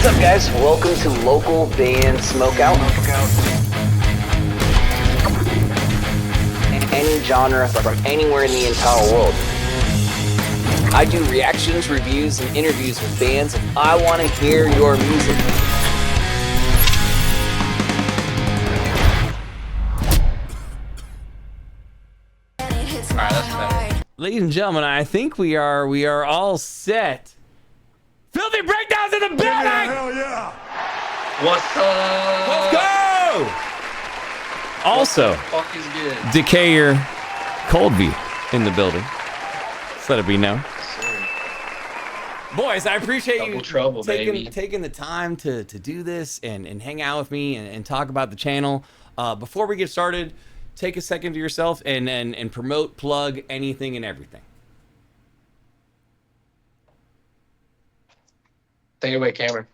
up, guys? Welcome to local band Smokeout. Any genre from anywhere in the entire world. I do reactions, reviews, and interviews with bands, and I want to hear your music. Alright, that's better. Ladies and gentlemen, I think we are all set. Filthy Breakdowns in the building! Hell yeah! What's up? Let's go! Also, What the fuck is good? Decayer, Coldview in the building. Just let it be known. Boys, I appreciate Double you trouble, baby. taking the time to do this and hang out with me and talk about the channel. Before we get started, take a second to yourself and promote, plug anything and everything. Take it away, Cameron.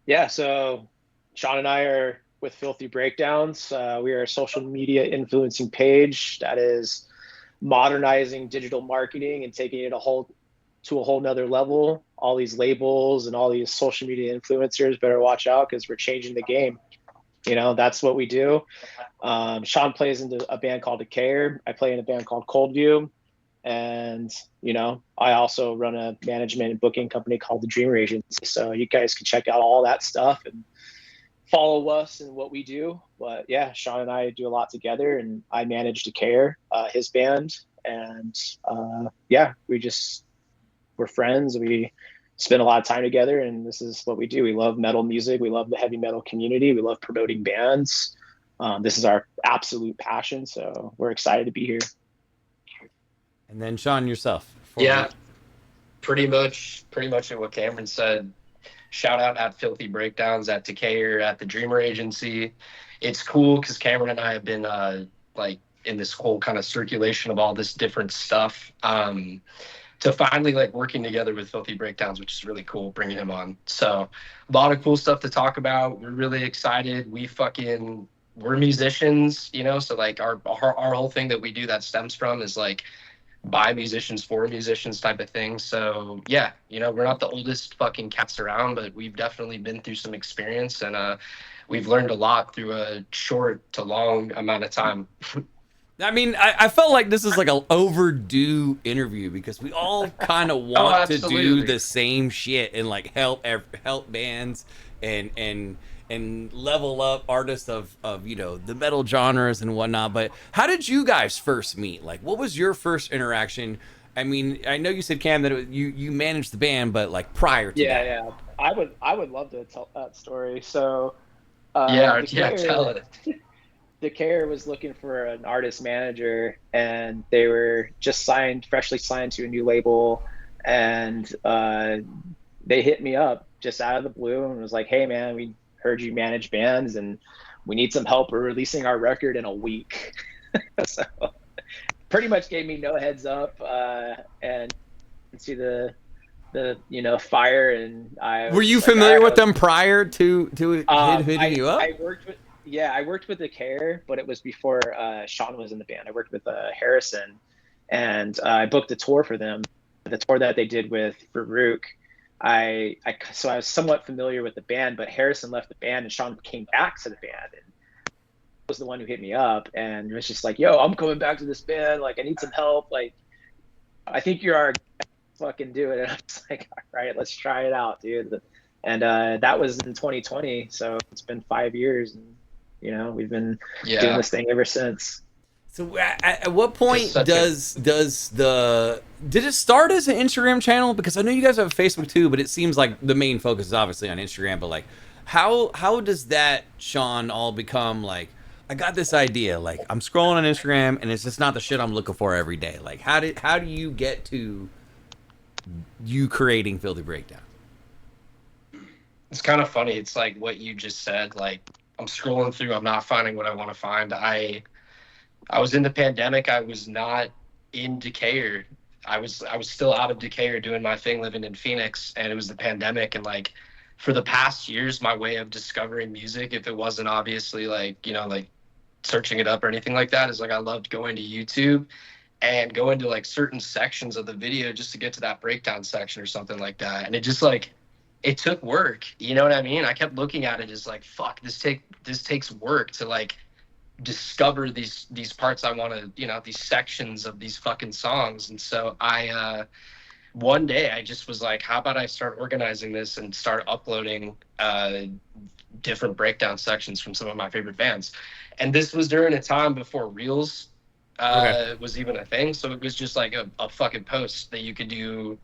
Yeah, so Sean and I are with Filthy Breakdowns. We are a social media influencing page that is modernizing digital marketing and taking it to a whole nother level. All these labels and all these social media influencers better watch out because we're changing the game. You know, that's what we do. Sean plays into a band called Decayer. I play in a band called Coldview. And, you know, I also run a management and booking company called the Dreamer Agency. So you guys can check out all that stuff and follow us and what we do. But yeah, Sean and I do a lot together, and I manage Decayer, his band. And yeah, we're friends. We spend a lot of time together, and this is what we do. We love metal music. We love the heavy metal community. We love promoting bands. This is our absolute passion. So we're excited to be here. And then Sean, yourself. Yeah, pretty much what Cameron said. Shout out at Filthy Breakdowns, at Decayer, at the Dreamer Agency. It's cool because Cameron and I have been like in this whole kind of circulation of all this different stuff. To finally like working together with Filthy Breakdowns, which is really cool, bringing him on. So a lot of cool stuff to talk about. We're really excited. We're musicians, you know, so like our whole thing that we do that stems from is like by musicians for musicians type of thing. So yeah, you know, we're not the oldest fucking cats around, but we've definitely been through some experience, and we've learned a lot through a short to long amount of time. I mean, I felt like this is like an overdue interview because we all kind of want to do the same shit and like help bands and level up artists of you know the metal genres and whatnot. But how did you guys first meet? Like, what was your first interaction? I mean, I know you said, Cam, that you managed the band, but like prior to that. Yeah, I would love to tell that story. So Tell it. Decayer was looking for an artist manager, and they were just freshly signed to a new label, and they hit me up just out of the blue and was like, "Hey man, we heard you manage bands and we need some help. We're releasing our record in a week." So pretty much gave me no heads up, and see the fire. And Were you familiar with them prior to hitting you up? I worked with Decayer, but it was before Sean was in the band. I worked with Harrison, and I booked a tour for them, the tour that they did with Farouk. So I was somewhat familiar with the band, but Harrison left the band and Sean came back to the band and was the one who hit me up and was just like, "Yo, I'm coming back to this band. Like, I need some help. Like, I think you're our guy. Fucking do it." And I was like, "All right, let's try it out, dude." And that was in 2020. So it's been 5 years, and you know, we've been doing this thing ever since. So at what point did it start as an Instagram channel? Because I know you guys have a Facebook too, but it seems like the main focus is obviously on Instagram. But like, how does that, Sean, all become like, I got this idea, like I'm scrolling on Instagram and it's just not the shit I'm looking for every day. Like, how do you get to you creating Filthy Breakdown? It's kind of funny. It's like what you just said. Like, I'm scrolling through, I'm not finding what I want to find. I was in the pandemic. I was not in Decayer. I was still out of Decayer doing my thing, living in Phoenix, and it was the pandemic. And like for the past years, my way of discovering music, if it wasn't obviously like, you know, like searching it up or anything like that, is like I loved going to YouTube and go into like certain sections of the video just to get to that breakdown section or something like that. And it just like it took work. You know what I mean? I kept looking at it as like, fuck, this takes work to like discover these parts I want to, these sections of these fucking songs. And so one day I just was like, how about I start organizing this and start uploading different breakdown sections from some of my favorite bands. And this was during a time before Reels was even a thing. So it was just like a fucking post that you could do.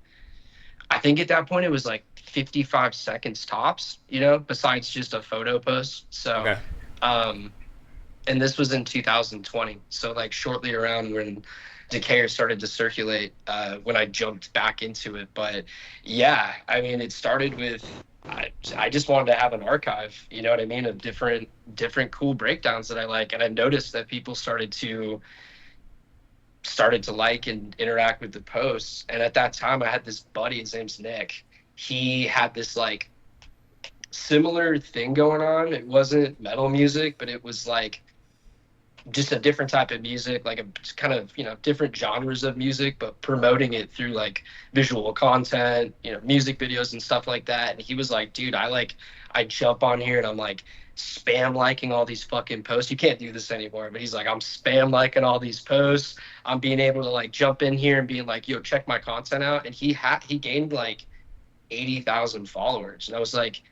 I think at that point it was like 55 seconds tops, besides just a photo post. So, um, and this was in 2020. So like shortly around when Decayer started to circulate, when I jumped back into it. But yeah, I mean, it started with, I just wanted to have an archive, you know what I mean, of different cool breakdowns that I like. And I noticed that people started to like and interact with the posts. And at that time I had this buddy, his name's Nick. He had this like similar thing going on. It wasn't metal music, but it was like just a different type of music, like a kind of, different genres of music, but promoting it through like visual content, music videos and stuff like that. And he was like, dude, I jump on here and I'm like spam liking all these fucking posts. You can't do this anymore, but he's like, I'm spam liking all these posts. I'm being able to like jump in here and being like, yo, check my content out. And he gained like 80,000 followers. And I was like,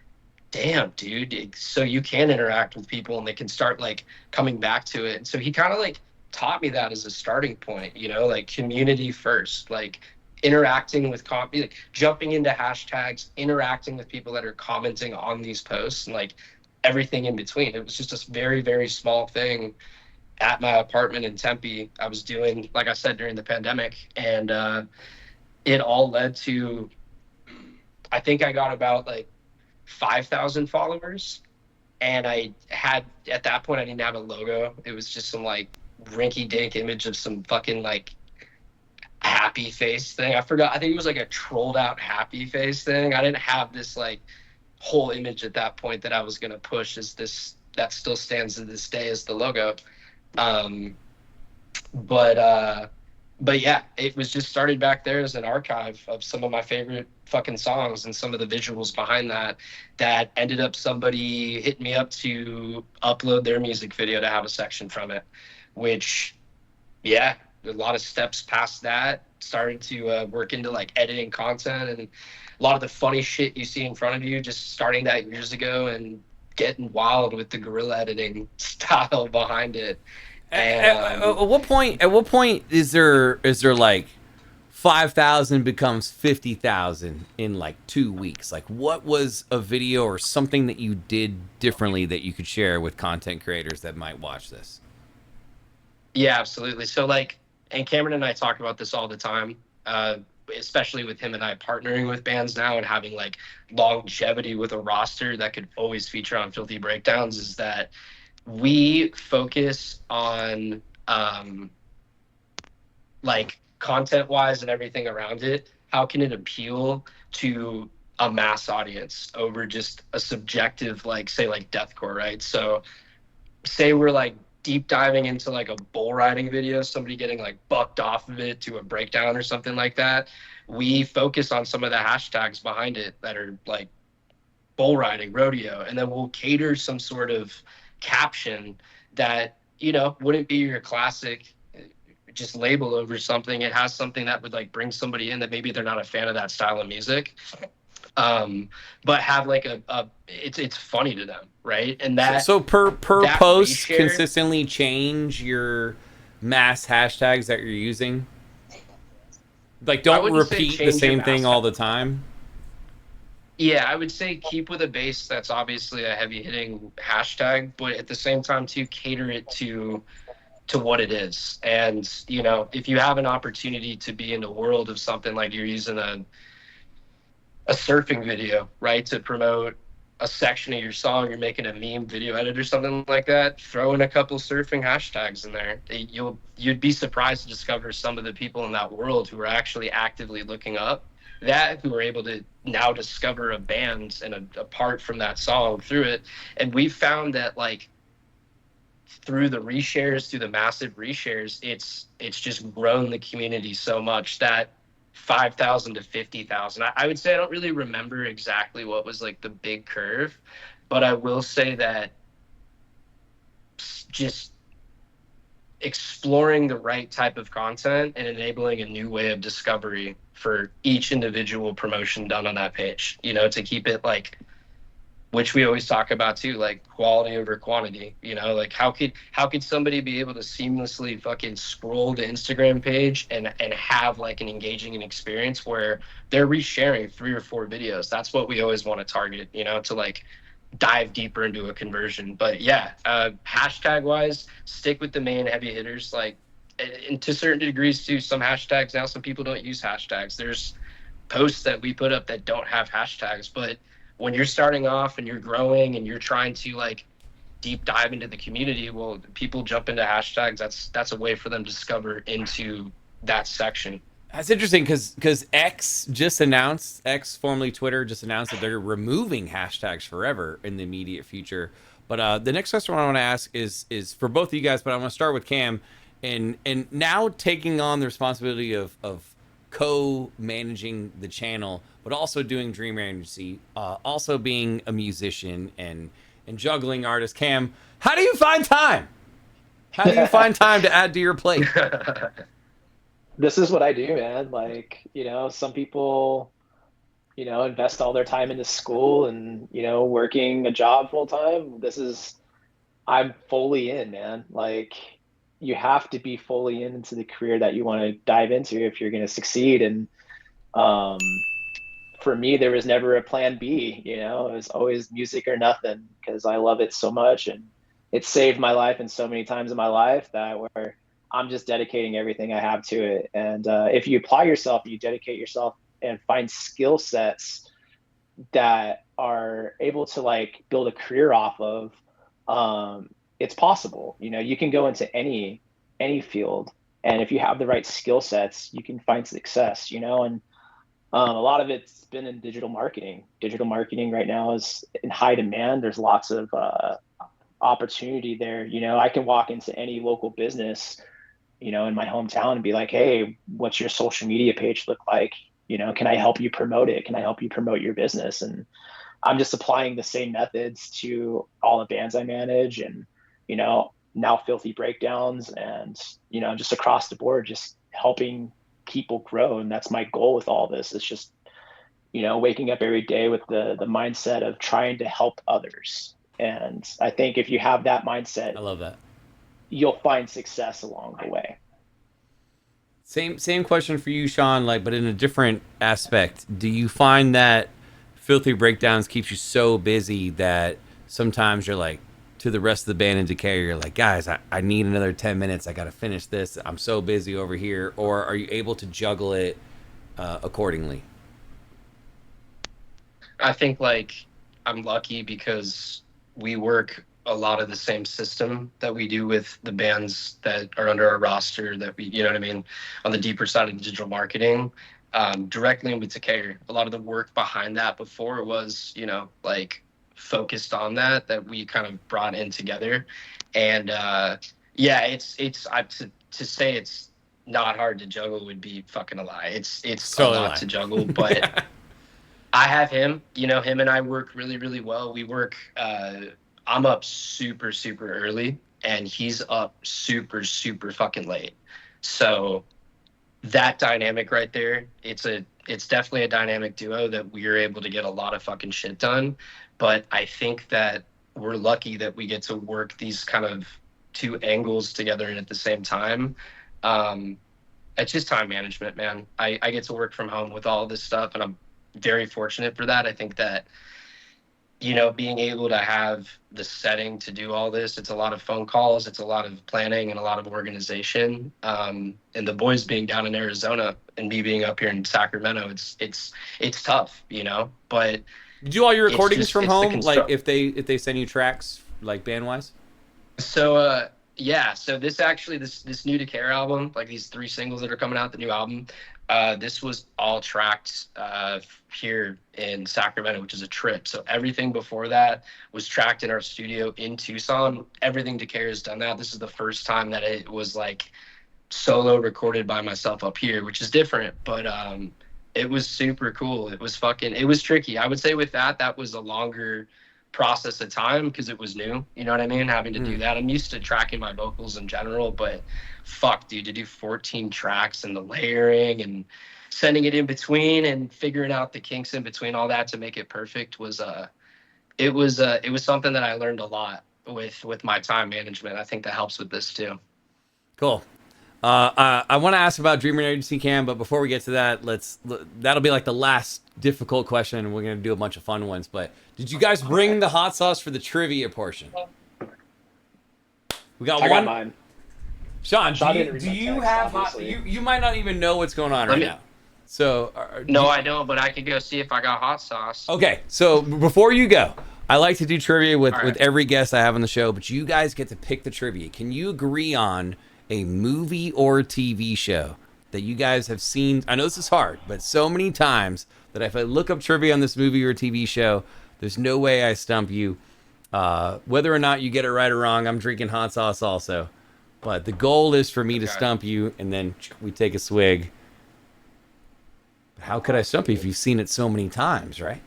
damn, dude, so you can interact with people and they can start like coming back to it. And so he kind of like taught me that as a starting point, like community first, like interacting with like jumping into hashtags, interacting with people that are commenting on these posts, and like everything in between. It was just a very, very small thing at my apartment in Tempe I was doing, like I said, during the pandemic. And it all led to, I think I got about like 5,000 followers. And I had, at that point, I didn't have a logo. It was just some like rinky dink image of some fucking like happy face thing. I forgot. I think it was like a trolled out happy face thing. I didn't have this like whole image at that point that I was going to push as this, that still stands to this day as the logo. Um, but, uh, but yeah, it was just started back there as an archive of some of my favorite fucking songs and some of the visuals behind that ended up somebody hitting me up to upload their music video to have a section from it, which, yeah, a lot of steps past that, started to work into like editing content, and a lot of the funny shit you see in front of you just starting that years ago and getting wild with the guerrilla editing style behind it. And At what point? At what point is there like 5,000 becomes 50,000 in like 2 weeks? Like, what was a video or something that you did differently that you could share with content creators that might watch this? Yeah, absolutely. So like, and Cameron and I talk about this all the time, especially with him and I partnering with bands now and having like longevity with a roster that could always feature on Filthy Breakdowns, is that we focus on like content wise and everything around it. How can it appeal to a mass audience over just a subjective, like say like deathcore, right? So say we're like deep diving into like a bull riding video, somebody getting like bucked off of it to a breakdown or something like that. We focus on some of the hashtags behind it that are like bull riding, rodeo, and then we'll cater some sort of caption that, wouldn't be your classic just label over something. It has something that would like bring somebody in that maybe they're not a fan of that style of music, but have like it's funny to them, right? And that so per that post reshare, consistently change your mass hashtags that you're using. Like, don't repeat the same thing all the time. Yeah, I would say keep with a base that's obviously a heavy hitting hashtag, but at the same time to cater it to what it is. And if you have an opportunity to be in the world of something, like you're using a surfing video, right, to promote a section of your song, you're making a meme video edit or something like that, throw in a couple surfing hashtags in there. You'd be surprised to discover some of the people in that world who are actually actively looking up that, who are able to now discover a band and apart from that song through it. And we've found that like through the reshares, through the massive reshares, it's just grown the community so much that 5,000 to 50,000. I would say I don't really remember exactly what was like the big curve, but I will say that just exploring the right type of content and enabling a new way of discovery for each individual promotion done on that page, you know, to keep it like, which we always talk about too, like quality over quantity, you know, like how could somebody be able to seamlessly fucking scroll the Instagram page and have like an engaging experience where they're resharing 3 or 4 videos. That's what we always want to target, you know, to like dive deeper into a conversion. But yeah, hashtag wise, stick with the main heavy hitters. Like, and to certain degrees too, some hashtags now, some people don't use hashtags. There's posts that we put up that don't have hashtags, but when you're starting off and you're growing and you're trying to like deep dive into the community, well, people jump into hashtags. That's a way for them to discover into that section. That's interesting because X, formerly Twitter, just announced that they're removing hashtags forever in the immediate future. But the next question I want to ask is for both of you guys, but I want to start with Cam, and now taking on the responsibility of co-managing the channel, but also doing Dream Agency, also being a musician and juggling artist. Cam, how do you find time? How do you find time to add to your plate? This is what I do, man. Like, you know, some people, you know, invest all their time into school and, you know, working a job full time. I'm fully in, man. Like, you have to be fully into the career that you want to dive into if you're going to succeed. And um, for me, there was never a plan B, you know, it was always music or nothing because I love it so much. And it saved my life in so many times in my life that where I'm just dedicating everything I have to it. And if you apply yourself, you dedicate yourself and find skill sets that are able to like build a career off of, it's possible. You know, you can go into any field, and if you have the right skill sets, you can find success. You know, and a lot of it's been in digital marketing. Digital marketing right now is in high demand. There's lots of opportunity there. You know, I can walk into any local business, you know, in my hometown and be like, hey, what's your social media page look like? You know, can I help you promote it? Can I help you promote your business? And I'm just applying the same methods to all the bands I manage and, you know, now Filthy Breakdowns and, you know, just across the board, just helping people grow. And that's my goal with all this. It's just, you know, waking up every day with the mindset of trying to help others. And I think if you have that mindset, I love that, you'll find success along the way. Same question for you, Sean, like, but in a different aspect. Do you find that Filthy Breakdowns keeps you so busy that sometimes you're like, to the rest of the band in Decayer, you're like, guys, I need another 10 minutes. I got to finish this. I'm so busy over here. Or are you able to juggle it accordingly? I think like I'm lucky because we work a lot of the same system that we do with the bands that are under our roster that we, you know what I mean, on the deeper side of digital marketing, directly with Decayer. A lot of the work behind that before was, you know, like focused on that we kind of brought in together. And yeah, it's to say it's not hard to juggle would be fucking a lie. It's totally a lot to juggle, but I have him, you know, him and I work really, really well. We work, I'm up super, super early and he's up super, super fucking late. So that dynamic right there, it's definitely a dynamic duo that we're able to get a lot of fucking shit done. But I think that we're lucky that we get to work these kind of two angles together and at the same time. It's just time management, man. I get to work from home with all this stuff and I'm very fortunate for that. I think that, you know, being able to have the setting to do all this, it's a lot of phone calls, it's a lot of planning and a lot of organization. And the boys being down in Arizona and me being up here in Sacramento, it's tough, you know, but you do all your recordings from home? Like if they send you tracks like band wise? So, yeah, so this new Decayer album, like these 3 singles that are coming out, the new album, this was all tracked here in Sacramento, which is a trip. So everything before that was tracked in our studio in Tucson. Everything Decayer has done that. This is the first time that it was like solo recorded by myself up here, which is different, but it was super cool. It was tricky. I would say with that was a longer process of time because it was new. You know what I mean? Having to do that. I'm used to tracking my vocals in general, but fuck, dude, to do 14 tracks and the layering and sending it in between and figuring out the kinks in between all that to make it perfect was it was something that I learned a lot with my time management. I think that helps with this too. Cool. I want to ask about Dreamer Agency, Cam, but before we get to that, that'll be like the last difficult question, and we're gonna do a bunch of fun ones. But did you guys bring the hot sauce for the trivia portion? We got one. Got mine. Sean, do you have hot? You might not even know what's going on now. So no, I don't, but I could go see if I got hot sauce. Okay, so before you go, I like to do trivia with every guest I have on the show, but you guys get to pick the trivia. Can you agree on a movie or TV show that you guys have seen? I know this is hard, but so many times that if I look up trivia on this movie or TV show, there's no way I stump you. Whether or not you get it right or wrong, I'm drinking hot sauce also. But the goal is for me to stump you, and then we take a swig. How could I stump you if you've seen it so many times, right?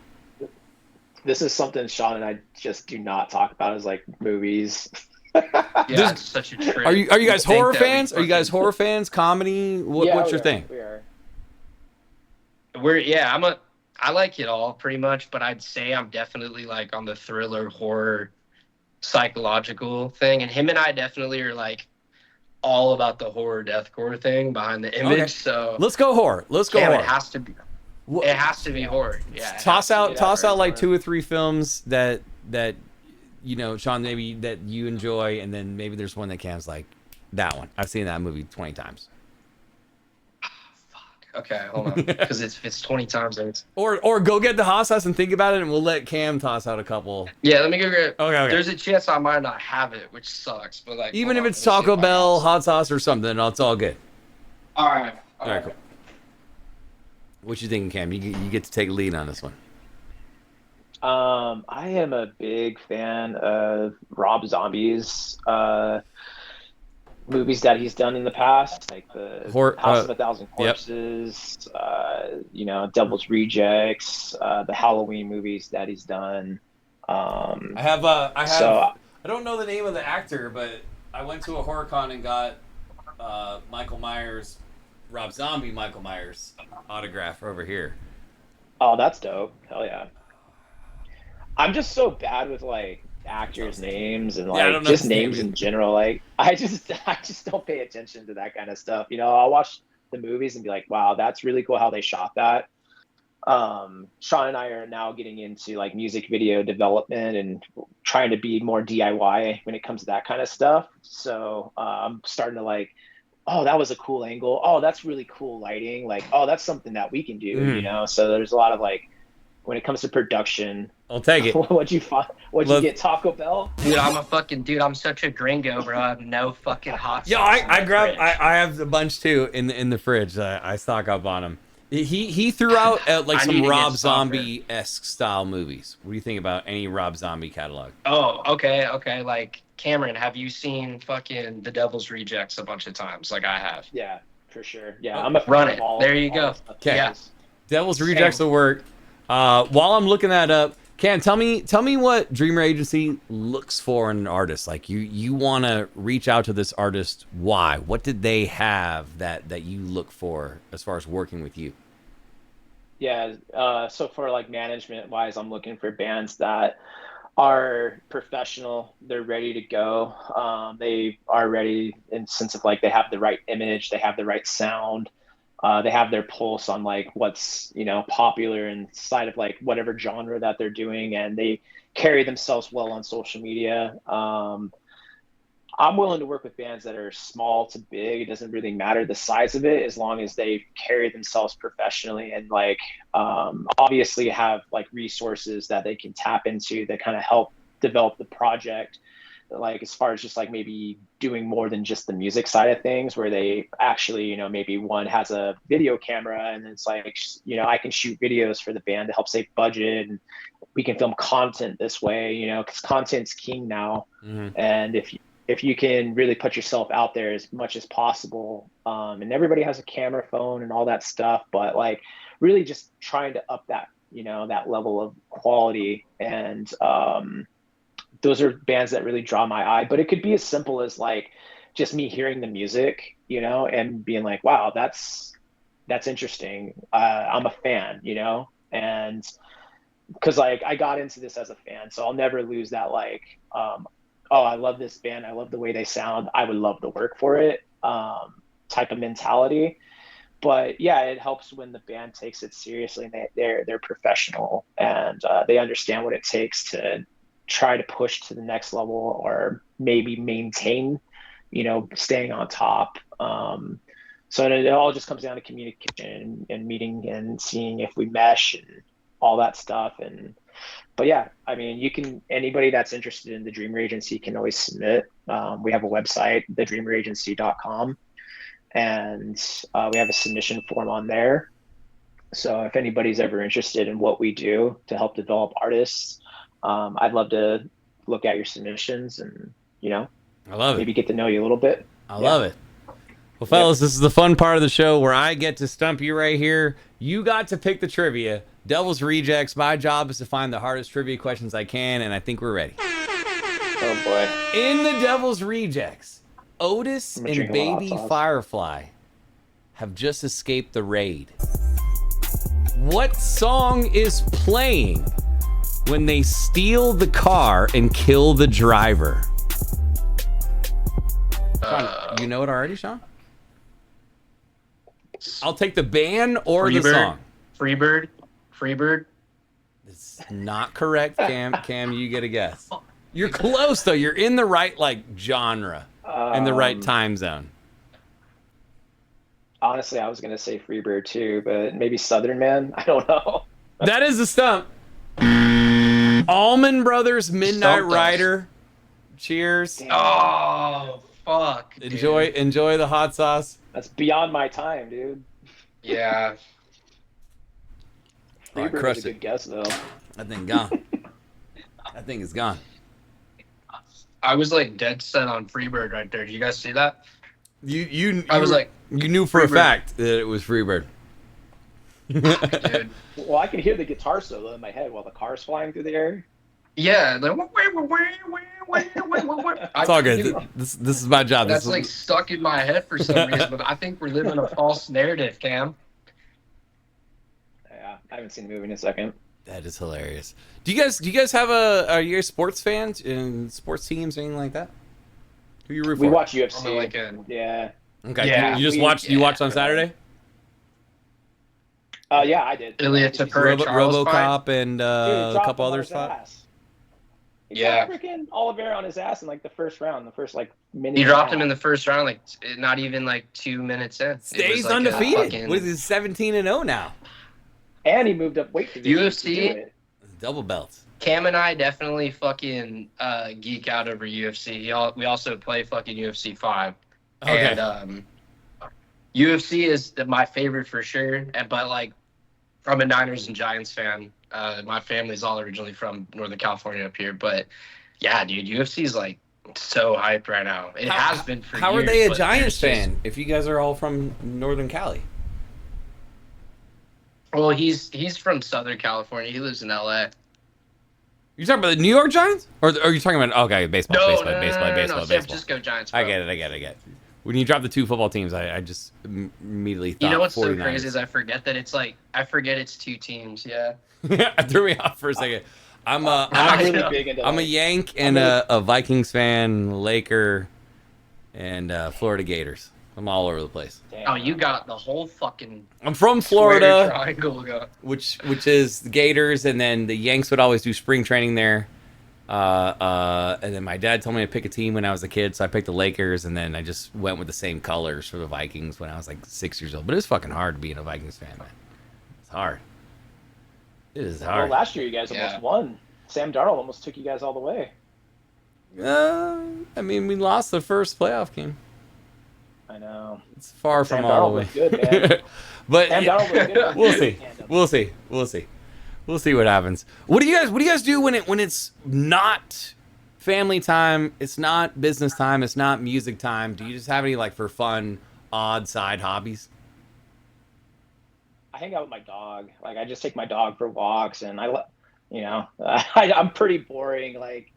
This is something Sean and I just do not talk about, is like movies. Yeah, it's such a trick. Are you guys horror fans? Are you guys horror fans? Comedy? What's your thing? We are. I like it all pretty much, but I'd say I'm definitely like on the thriller, horror, psychological thing. And him and I definitely are like all about the horror deathcore thing behind the image. Okay. So let's go horror. Let's go horror. It has to be. It has to be horror. Yeah. Toss out like 2 or 3 films that you know, Sean, maybe that you enjoy, and then maybe there's one that Cam's like, that one. I've seen that movie 20 times. Okay, hold on, because it's 20 times. Or go get the hot sauce and think about it, and we'll let Cam toss out a couple. Yeah, let me go get. Okay. There's a chance I might not have it, which sucks. But like, even if it's Taco Bell hot sauce or something, it's all good. All right, cool. What you thinking, Cam? You get to take a lead on this one. I am a big fan of Rob Zombie's movies that he's done in the past, like the House of a Thousand Corpses, yep. Devil's Rejects, the Halloween movies that he's done. I don't know the name of the actor, but I went to a horror con and got Michael Myers, Rob Zombie Michael Myers autograph over here. Oh, that's dope. Hell yeah. I'm just so bad with like actors' names and like just names in general. Like I just don't pay attention to that kind of stuff. I'll watch the movies and be like, wow, that's really cool how they shot that. Sean and I are now getting into like music video development and trying to be more DIY when it comes to that kind of stuff. So I'm starting to like, oh, that was a cool angle. Oh, that's really cool lighting. Like, oh, that's something that we can do, So there's a lot of like, when it comes to production, I'll take it. What'd you find? You get, Taco Bell? Dude, I'm such a gringo, bro. I have no fucking hot sauce. Yeah, I have a bunch too in the fridge. I stock up on them. He threw out like some Rob Zombie-esque style movies. What do you think about any Rob Zombie catalog? Oh, okay. Like Cameron, have you seen fucking The Devil's Rejects a bunch of times? Like I have. Yeah, for sure. Yeah, I'm a run it. There you go. Okay. Yeah. Devil's Rejects will work. While I'm looking that up, Cam, tell me what Dreamer Agency looks for in an artist. Like you want to reach out to this artist. Why? What did they have that you look for as far as working with you? Yeah. So for like management wise, I'm looking for bands that are professional. They're ready to go. They are ready in the sense of like they have the right image, they have the right sound. They have their pulse on like what's popular inside of like whatever genre that they're doing, and they carry themselves well on social media. I'm willing to work with bands that are small to big. It doesn't really matter the size of it, as long as they carry themselves professionally and like obviously have like resources that they can tap into that kind of help develop the project. Like as far as just like maybe doing more than just the music side of things, where they actually, maybe one has a video camera and it's like, I can shoot videos for the band to help save budget, and we can film content this way, because content's king now. Mm-hmm. And if if you can really put yourself out there as much as possible, and everybody has a camera phone and all that stuff, but like really just trying to up that, you know, that level of quality. And those are bands that really draw my eye. But it could be as simple as like just me hearing the music, you know, and being like, wow, that's interesting. I'm a fan, you know, and because like I got into this as a fan, so I'll never lose that like, oh, I love this band, I love the way they sound, I would love to work for it, type of mentality. But yeah, it helps when the band takes it seriously and they're professional, and they understand what it takes to try to push to the next level, or maybe maintain, you know, staying on top. So it all just comes down to communication and meeting and seeing if we mesh and all that stuff. But yeah, I mean, anybody that's interested in the Dreamer Agency can always submit. We have a website, thedreameragency.com, and we have a submission form on there. So if anybody's ever interested in what we do to help develop artists, I'd love to look at your submissions and, you know, I love maybe get to know you a little bit. I love it. Well, fellas, this is the fun part of the show where I get to stump you right here. You got to pick the trivia. Devil's Rejects. My job is to find the hardest trivia questions I can, and I think we're ready. Oh, boy. In the Devil's Rejects, Otis and Baby Firefly have just escaped the raid. What song is playing when they steal the car and kill the driver? You know it already, Sean? I'll take the band or the song. Freebird. It's not correct, Cam. Cam, you get a guess. You're close though. You're in the right like genre and the right time zone. Honestly, I was gonna say Freebird too, but maybe Southern Man. I don't know. That is the stump. Allman Brothers, Midnight Rider. Cheers. Damn. Oh fuck. Enjoy the hot sauce. That's beyond my time, dude. Yeah. Freebird is a good guess though. That thing gone. That thing is gone. I was like dead set on Freebird right there. Did you guys see that? I was like, you knew for Freebird. a fact that it was Freebird. Dude. Well, I can hear the guitar solo in my head while the car's flying through the air. Yeah, like, it's all good. This is my job. That's like stuck in my head for some reason, but I think we're living a false narrative, Cam. Yeah, I haven't seen the movie in a second. That is hilarious. Do you guys have are you guys sports fans in sports teams or anything like that? Who you root for? We watch UFC. Like yeah. Okay. Yeah, you watched on Saturday? Yeah, I did. Ilya Tapura, RoboCop and Dude, a couple others fought. He got freaking Oliveira on his ass in like the first round, the first like minute. He dropped him in the first round, like not even like 2 minutes in. Stays undefeated. What is he, 17-0 now? And he moved up weight division. UFC double belts. Cam and I definitely fucking geek out over UFC. We also play fucking UFC 5. Okay. And UFC is my favorite for sure. But like, I'm a Niners and Giants fan. My family's all originally from Northern California up here. But yeah, dude, UFC is like so hyped right now. It has been for years. How are they a Giants fan if you guys are all from Northern Cali? Well, he's from Southern California. He lives in LA. You talking about the New York Giants, or are you talking about baseball? No, baseball. San Francisco Giants. Bro. I get it. When you drop the two football teams, I just immediately thought. You know what's 49ers. so crazy is I forget it's two teams. Yeah. It threw me off for a second. I'm really big into I'm a Yank and a Vikings fan, Laker, and Florida Gators. I'm all over the place. Damn. Oh, you got the whole fucking. I'm from Florida, triangle going. which is the Gators, and then the Yanks would always do spring training there. And then my dad told me to pick a team when I was a kid, so I picked the Lakers, and then I just went with the same colors for the Vikings when I was like 6 years old. But it's fucking hard being a Vikings fan, man. It's hard. It is hard. Well, last year you guys almost won. Sam Darnold almost took you guys all the way. I mean, we lost the first playoff game. I know. It's far Sam from all the way. Darnold was good, man. But Sam Darnold was good. We'll see what happens. What do you guys do when it's not family time. It's not business time. It's not music time. Do you just have any like for fun, odd side hobbies? I hang out with my dog. Like I just take my dog for walks, and I'm pretty boring. Like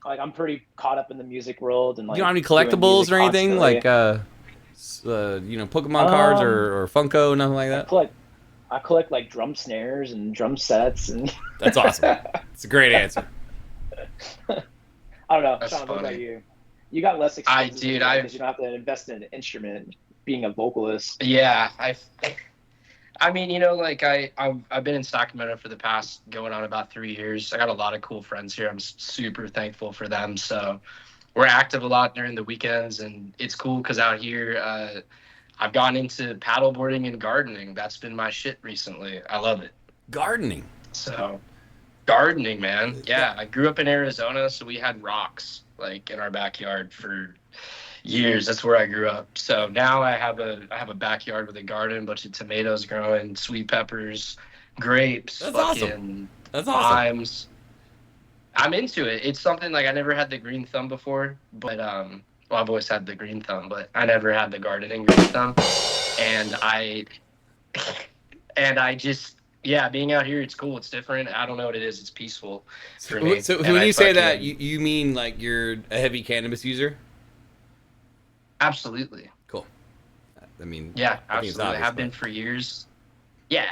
I'm pretty caught up in the music world and You don't like have any doing music collectibles or anything constantly. like Pokemon cards or Funko, nothing like I that? collect I collect like drum snares and drum sets and That's awesome. It's a great answer. I don't know, That's Sean. What about funny. you? You got less expenses Dude, because you don't have to invest in an instrument. Being a vocalist, yeah, I mean, like I've been in Sacramento for the past going on about 3 years. I got a lot of cool friends here. I'm super thankful for them. So we're active a lot during the weekends, and it's cool because out here, I've gone into paddleboarding and gardening. That's been my shit recently. I love it. Gardening. So gardening, man. Yeah, I grew up in Arizona, so we had rocks like in our backyard for years. That's where I grew up. So now I have a backyard with a garden, a bunch of tomatoes growing, sweet peppers, grapes, That's awesome. fucking That's awesome. limes. I'm into it. It's something like I never had the green thumb before, but well, I've always had the green thumb, but I never had the gardening green thumb. And I just, yeah, being out here, it's cool. It's different. I don't know what it is. It's peaceful for me. So And when I you say that, fucking you mean like you're a heavy cannabis user? absolutely. Cool. I mean, Yeah, I think it's absolutely. I obvious, have been for years. Yeah,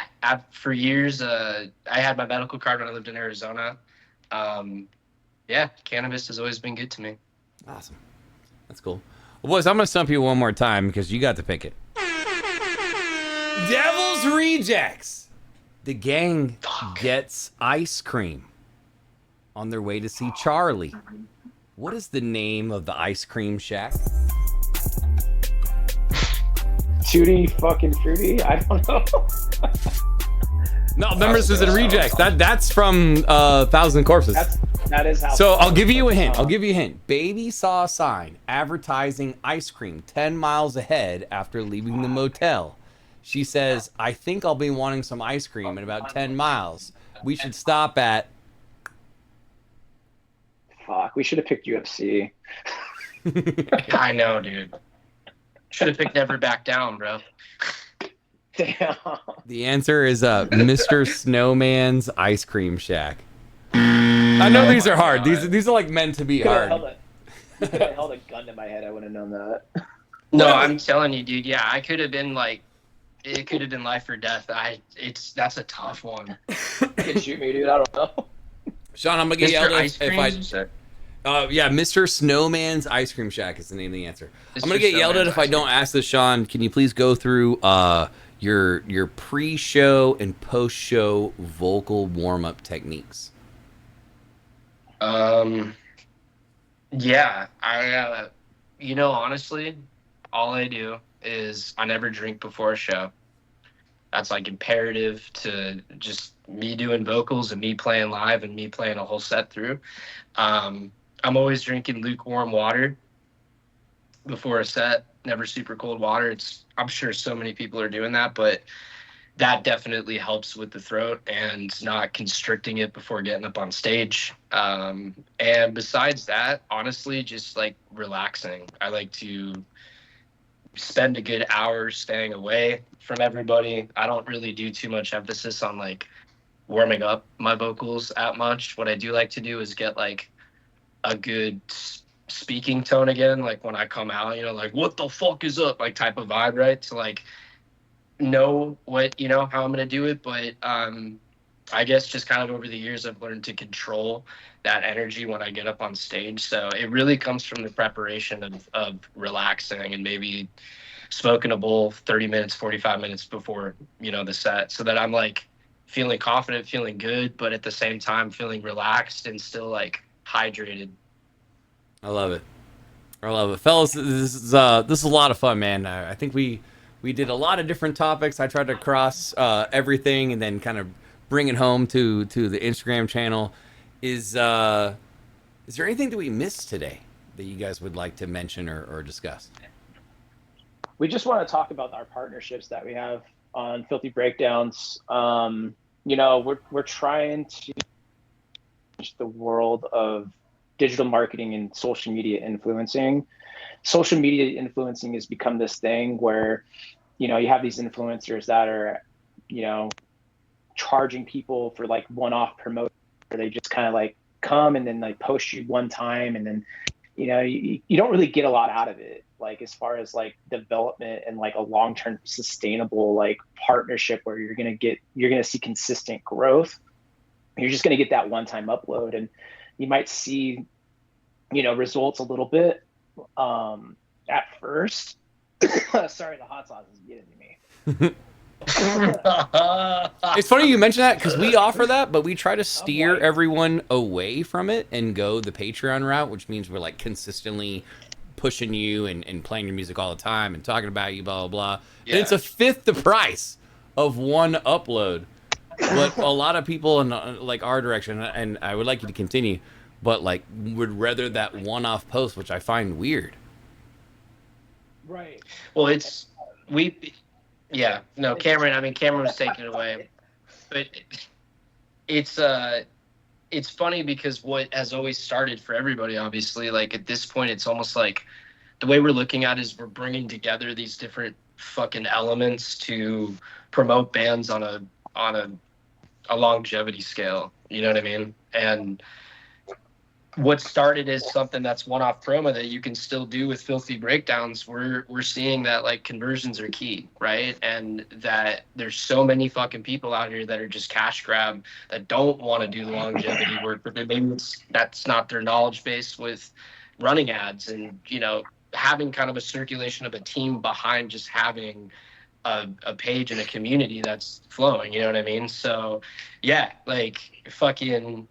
for years. I had my medical card when I lived in Arizona. Um, yeah, cannabis has always been good to me. awesome. That's cool. Well, boys, I'm gonna stump you one more time because you got to pick it. Devil's Rejects. The gang gets ice cream on their way to see Charlie. What is the name of the ice cream shack? Tutti fucking fruity. I don't know. No, remember this is in Rejects. That's from Thousand Corpses. That is how. So I'll give you a hint. I'll give you a hint. Baby saw a sign advertising ice cream 10 miles ahead after leaving the motel. She says, I think I'll be wanting some ice cream in about 10 miles. We should stop at... Fuck. We should have picked UFC. I know, dude. Should have picked Never Back Down, bro. Damn. The answer is Mr. Snowman's Ice Cream Shack. I know these are hard. These are like meant to be hard. You could have held a gun to my head. I wouldn't have known that. No, I'm telling you, dude. Yeah, I could have been like, it could have been life or death. That's a tough one. You could shoot me, dude. I don't know. Sean, I'm gonna get yelled at if I. yeah, Mr. Snowman's Ice Cream Shack is the name of the answer. I'm gonna Mr. get yelled at Snowman's if I don't ask this, Sean. Can you please go through your pre-show and post-show vocal warm-up techniques? Yeah, honestly, all I do is I never drink before a show. That's like imperative to just me doing vocals and me playing live and me playing a whole set through. I'm always drinking lukewarm water before a set, never super cold water. I'm sure so many people are doing that, but that definitely helps with the throat and not constricting it before getting up on stage. And besides that, honestly, just like relaxing. I like to spend a good hour staying away from everybody. I don't really do too much emphasis on like warming up my vocals at much. What I do like to do is get like a good speaking tone again, like when I come out, like what the fuck is up, like type of vibe, right? To like know what how I'm gonna do it. But I guess just kind of over the years I've learned to control that energy when I get up on stage. So it really comes from the preparation of relaxing and maybe smoking a bowl 30 minutes, 45 minutes before the set, so that I'm like feeling confident, feeling good, but at the same time feeling relaxed and still like hydrated. I love it. Fellas, this is a lot of fun, man. I think we did a lot of different topics. I tried to cross everything and then kind of bring it home to the Instagram channel. Is there anything that we missed today that you guys would like to mention or discuss? We just want to talk about our partnerships that we have on Filthy Breakdowns. We're trying to change the world of digital marketing and social media influencing. Social media influencing has become this thing where, you know, you have these influencers that are, you know, charging people for like one-off promotion, where they just kind of like come and then like post you one time, and then, you know, you don't really get a lot out of it, like as far as like development and like a long-term sustainable like partnership where you're gonna see consistent growth. You're just gonna get that one-time upload, and you might see, you know, results a little bit at first. Sorry, the hot sauce is getting to me. It's funny you mention that, because we offer that, but we try to steer everyone away from it and go the Patreon route, which means we're like consistently pushing you and playing your music all the time and talking about you, blah, blah, blah. Yeah. And it's a fifth the price of one upload. But a lot of people in like our direction, and I would like you to continue, but like would rather that one-off post, which I find weird. Right. Well, yeah, no, Cameron. I mean, Cameron was taking it away, but it's funny because what has always started for everybody, obviously, like at this point, it's almost like the way we're looking at it is we're bringing together these different fucking elements to promote bands on a longevity scale. You know what I mean? And what started as something that's one-off promo that you can still do with Filthy Breakdowns, we're seeing that like conversions are key, right? And that there's so many fucking people out here that are just cash grab, that don't want to do longevity work, but maybe that's not their knowledge base with running ads, and you know, having kind of a circulation of a team behind just having a page and a community that's flowing. You know what I mean? So yeah, like fucking,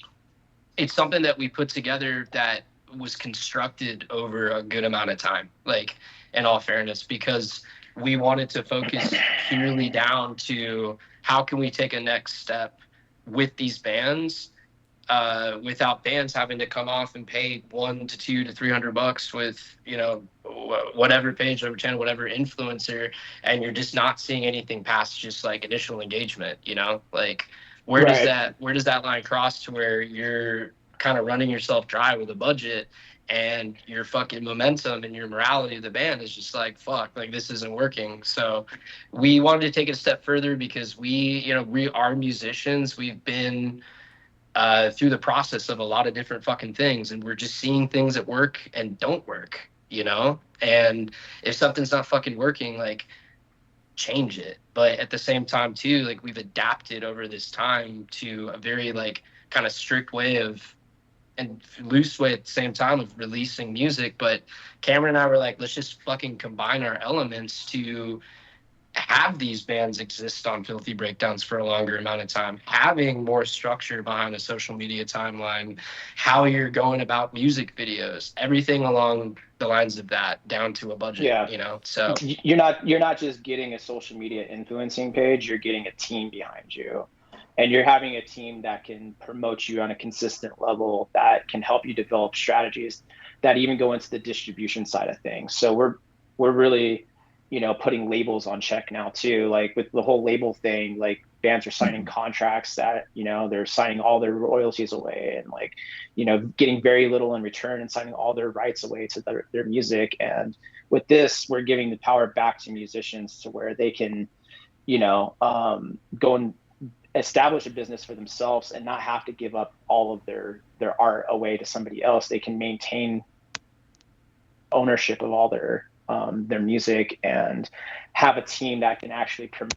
it's something that we put together that was constructed over a good amount of time, like in all fairness, because we wanted to focus purely down to how can we take a next step with these bands, without bands having to come off and pay $100 to $200 to $300 with, you know, whatever page, whatever channel, whatever influencer, and you're just not seeing anything past just like initial engagement, you know, like where does that line cross to where you're kind of running yourself dry with a budget, and your fucking momentum and your morality of the band is just like, fuck, like this isn't working. So we wanted to take it a step further because we are musicians. We've been through the process of a lot of different fucking things, and we're just seeing things that work and don't work, you know? And if something's not fucking working, like, change it. But at the same time too, like, we've adapted over this time to a very like kind of strict way of, and loose way at the same time, of releasing music. But Cameron and I were like, let's just fucking combine our elements to have these bands exist on Filthy Breakdowns for a longer amount of time, having more structure behind a social media timeline, how you're going about music videos, everything along the lines of that, down to a budget. Yeah. You know, so you're not just getting a social media influencing page, you're getting a team behind you, and you're having a team that can promote you on a consistent level, that can help you develop strategies that even go into the distribution side of things. So we're really, you know, putting labels on check now too. Like with the whole label thing, like bands are signing contracts that, you know, they're signing all their royalties away, and like, you know, getting very little in return and signing all their rights away to their music. And with this, we're giving the power back to musicians to where they can, you know, go and establish a business for themselves and not have to give up all of their art away to somebody else. They can maintain ownership of all their music and have a team that can actually promote.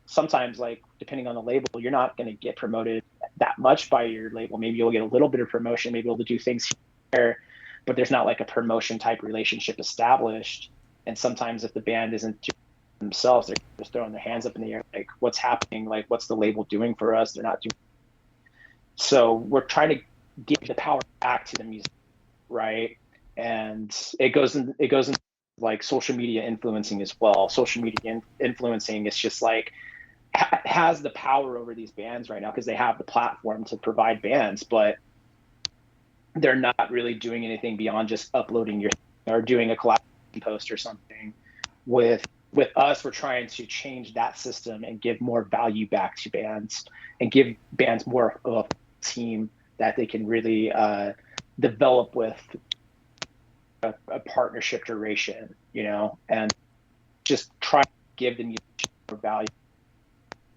Sometimes, like, depending on the label, you're not going to get promoted that much by your label. Maybe you'll get a little bit of promotion, maybe able to do things here, but there's not like a promotion type relationship established. And sometimes if the band isn't doing it themselves, they're just throwing their hands up in the air, like, what's happening? Like, what's the label doing for us? They're not doing. So we're trying to give the power back to the music, right? And it goes in like social media influencing as well. Social media influencing is just like has the power over these bands right now because they have the platform to provide bands, but they're not really doing anything beyond just uploading your or doing a collaboration post or something. With us, we're trying to change that system and give more value back to bands and give bands more of a team that they can really develop with a partnership duration, you know, and just try to give them more value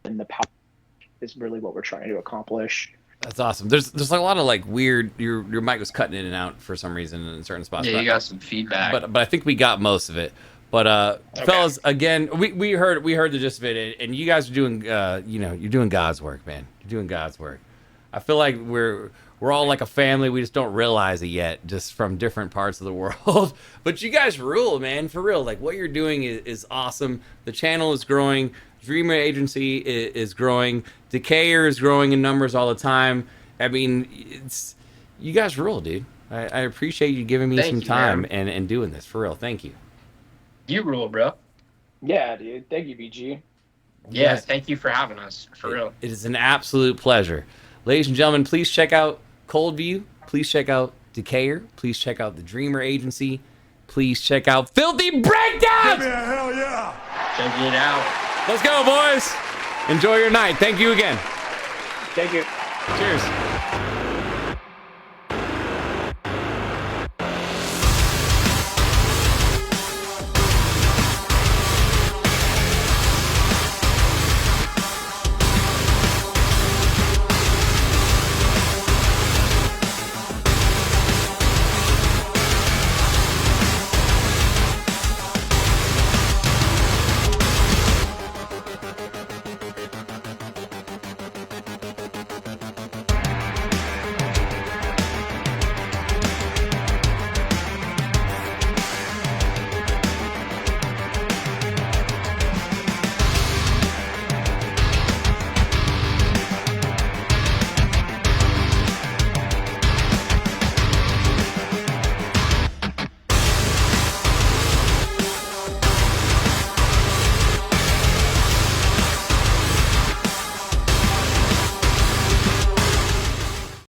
and the power is really what we're trying to accomplish. That's awesome. There's like a lot of like weird. Your mic was cutting in and out for some reason in certain spots. Yeah, you got some feedback. But I think we got most of it. But okay. Fellas, again, we heard the gist of it, and you guys are doing you're doing God's work, man. You're doing God's work. I feel like we're all like a family. We just don't realize it yet, just from different parts of the world. But you guys rule, man, for real. Like what you're doing is awesome. The channel is growing. Dreamer Agency is growing. Decayer is growing in numbers all the time. I mean, you guys rule, dude. I appreciate you giving me some time and doing this for real. Thank you. You rule, bro. Yeah, dude. Thank you, BG. Yeah, thank you for having us, for real. It is an absolute pleasure. Ladies and gentlemen, please check out Coldview. Please check out Decayer. Please check out the Dreamer Agency. Please check out Filthy Breakdowns! Give me a hell yeah! Check it out. Let's go, boys. Enjoy your night. Thank you again. Thank you. Cheers.